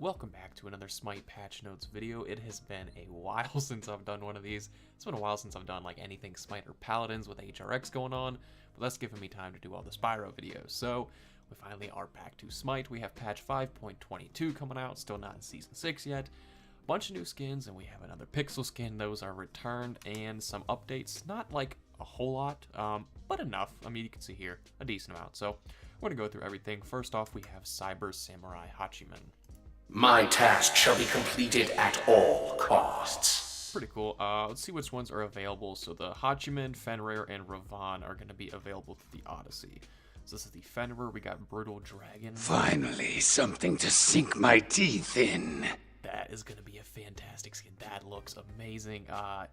Welcome back to another SMITE patch notes video. It has been a while since I've done one of these. It's been a while since I've done like anything SMITE or Paladins with HRX going on, but that's given me time to do all the Spyro videos. So we finally are back to SMITE. We have patch 5.22 coming out, still not in Season 6 yet. Bunch of new skins, and we have another Pixel skin. Those are returned, and some updates. Not like a whole lot, but enough. I mean, you can see here, a decent amount. So we're going to go through everything. First off, we have Cyber Samurai Hachiman. My task shall be completed at all costs. Pretty cool. Let's see which ones are available. So the Hachiman, Fenrir, and Ravan are going to be available through the Odyssey. So this is the Fenrir. We got Brutal Dragon. Finally, something to sink my teeth in. That is going to be a fantastic skin. That looks amazing.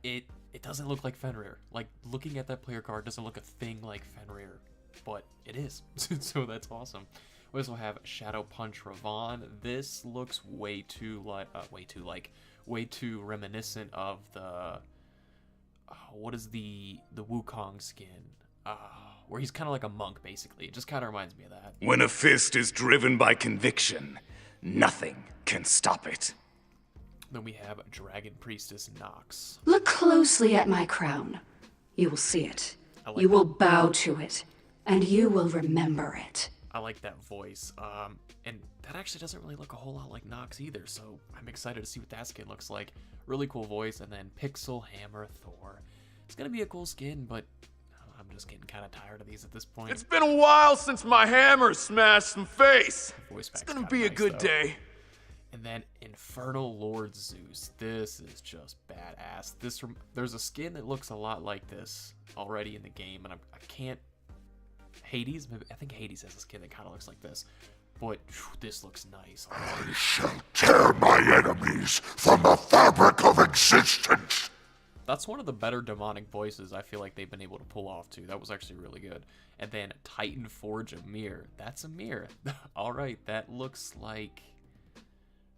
It doesn't look like Fenrir. Like, looking at that player card doesn't look a thing like Fenrir, but it is. So that's awesome. We also have Shadow Punch Ravan. This looks way too reminiscent of the what is the Wukong skin, where he's kind of like a monk basically. It just kind of reminds me of that. When a fist is driven by conviction, nothing can stop it. Then we have Dragon Priestess Nox. Look closely at my crown. You will see it. Like you will bow to it, and you will remember it. I like that voice, and that actually doesn't really look a whole lot like Nox either, so I'm excited to see what that skin looks like. Really cool voice. And then Pixel Hammer Thor. It's gonna be a cool skin, but I'm just getting kind of tired of these at this point. It's been a while since my hammer smashed some face. Voice It's pack's gonna kinda be a nice, good though. day. And then Infernal Lord Zeus. This is just badass. There's a skin that looks a lot like this already in the game, and I can't. Hades? Maybe, I think Hades has a skin that kind of looks like this. But whew, this looks nice. I shall tear my enemies from the fabric of existence. That's one of the better demonic voices I feel like they've been able to pull off too. That was actually really good. And then Titan Forge Amir. That's Amir. Alright, that looks like...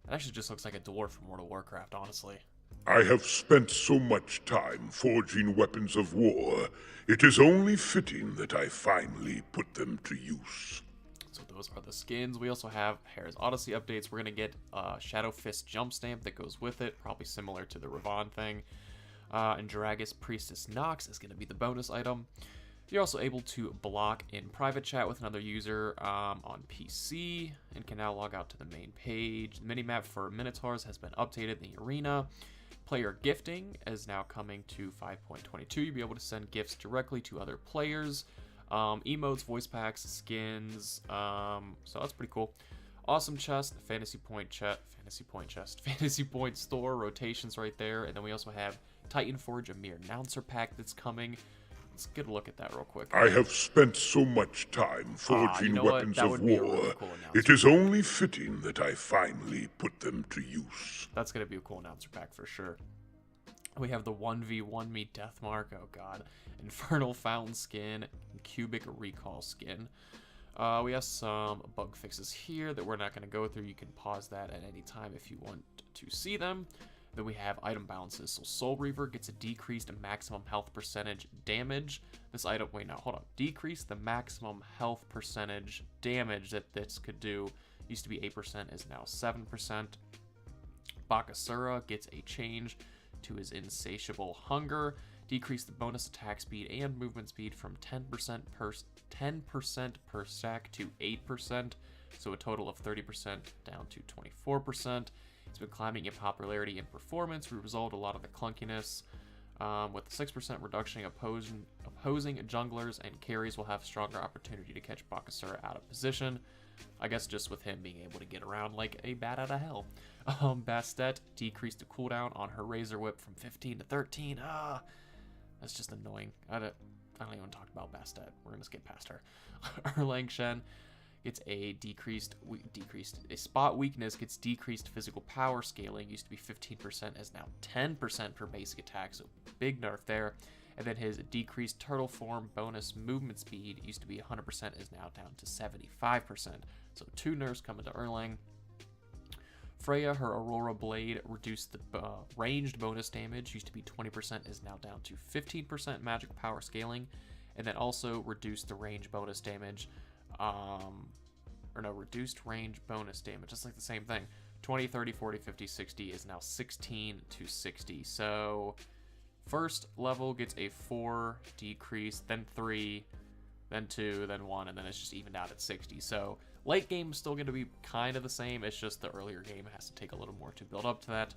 That actually just looks like a dwarf from World of Warcraft, honestly. I have spent so much time forging weapons of war. It is only fitting that I finally put them to use. So those are the skins. We also have Hair's Odyssey updates. We're going to get Shadow Fist Jump Stamp that goes with it, probably similar to the Ravan thing. And Dragus Priestess Nox is going to be the bonus item. You're also able to block in private chat with another user on PC and can now log out to the main page. The minimap for Minotaurs has been updated in the arena. Player gifting is now coming to 5.22. You'll be able to send gifts directly to other players. Emotes, voice packs, skins. So that's pretty cool. Awesome chest, Fantasy Point store, rotations right there. And then we also have Titan Forge Amir announcer pack that's coming. Let's get a look at that real quick. I have spent so much time forging weapons of war. Really cool It is only fitting that I finally put them to use. That's going to be a cool announcer pack for sure. We have the 1v1 me Deathmark. Oh god. Infernal Fountain skin. Cubic Recall skin. We have some bug fixes here that we're not going to go through. You can pause that at any time if you want to see them. Then we have item balances. So Soul Reaver gets a decreased maximum health percentage damage. This item, wait, no, hold on. Decrease the maximum health percentage damage that this could do. Used to be 8%, is now 7%. Bakasura gets a change to his Insatiable Hunger. Decrease the bonus attack speed and movement speed from 10% per stack to 8%. So a total of 30% down to 24%. It's been climbing in popularity and performance. We resolved a lot of the clunkiness. With the 6% reduction, opposing junglers and carries will have stronger opportunity to catch Bakasura out of position. I guess just with him being able to get around like a bat out of hell. Bastet decreased the cooldown on her Razor Whip from 15 to 13. That's just annoying. I don't even want to talk about Bastet. We're going to skip past her. Erlang Shen gets a a spot weakness, gets decreased physical power scaling. Used to be 15%, is now 10% per basic attack, so big nerf there. And then his decreased turtle form bonus movement speed used to be 100%, is now down to 75%. So 2 nerfs coming to Erlang. Freya, her Aurora Blade reduced the ranged bonus damage. Used to be 20%, is now down to 15% magical power scaling. And then also reduced the range bonus damage. or no, reduced range bonus damage. Just like the same thing. 20, 30, 40, 50, 60 is now 16 to 60. So first level gets a 4 decrease, then 3, then 2, then 1, and then it's just evened out at 60. So late game is still going to be kind of the same. It's just the earlier game has to take a little more to build up to that.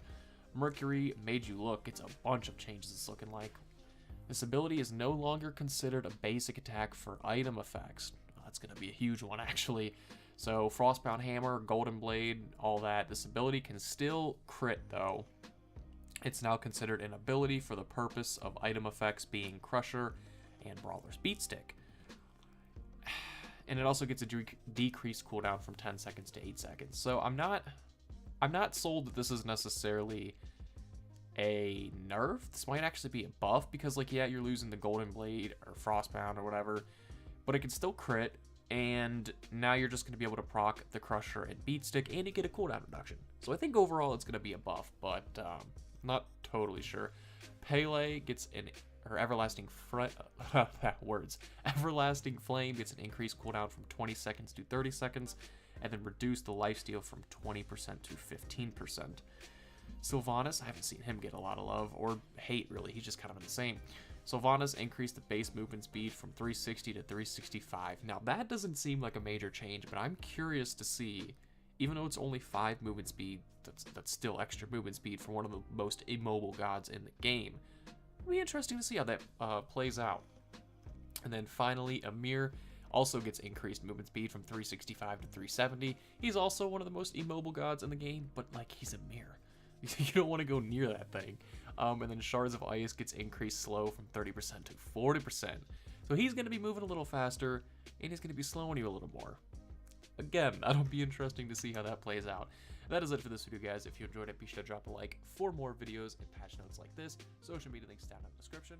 Mercury Made You Look gets a bunch of changes it's looking like. This ability is no longer considered a basic attack for item effects. That's going to be a huge one, actually. So Frostbound Hammer, Golden Blade, all that. This ability can still crit, though. It's now considered an ability for the purpose of item effects being Crusher and Brawler's Beatstick. And it also gets a decreased cooldown from 10 seconds to 8 seconds. So I'm not sold that this is necessarily a nerf. This might actually be a buff because, like, yeah, you're losing the Golden Blade or Frostbound or whatever, but it can still crit, and now you're just going to be able to proc the Crusher and Beatstick, and you get a cooldown reduction. So I think overall it's going to be a buff, but not totally sure. Pele gets an Everlasting Everlasting Flame gets an increased cooldown from 20 seconds to 30 seconds, and then reduce the lifesteal from 20% to 15%. Sylvanas, I haven't seen him get a lot of love, or hate really, he's just kind of insane. Sylvanas increased the base movement speed from 360 to 365. Now that doesn't seem like a major change, but I'm curious to see, even though it's only 5 movement speed, that's still extra movement speed for one of the most immobile gods in the game. It'll be interesting to see how that plays out. And then finally, Amir also gets increased movement speed from 365 to 370. He's also one of the most immobile gods in the game, but like, he's Amir. You don't want to go near that thing. And then Shards of Ice gets increased slow from 30% to 40%. So he's going to be moving a little faster, and he's going to be slowing you a little more. Again, that'll be interesting to see how that plays out. That is it for this video, guys. If you enjoyed it, be sure to drop a like for more videos and patch notes like this. Social media links down in the description.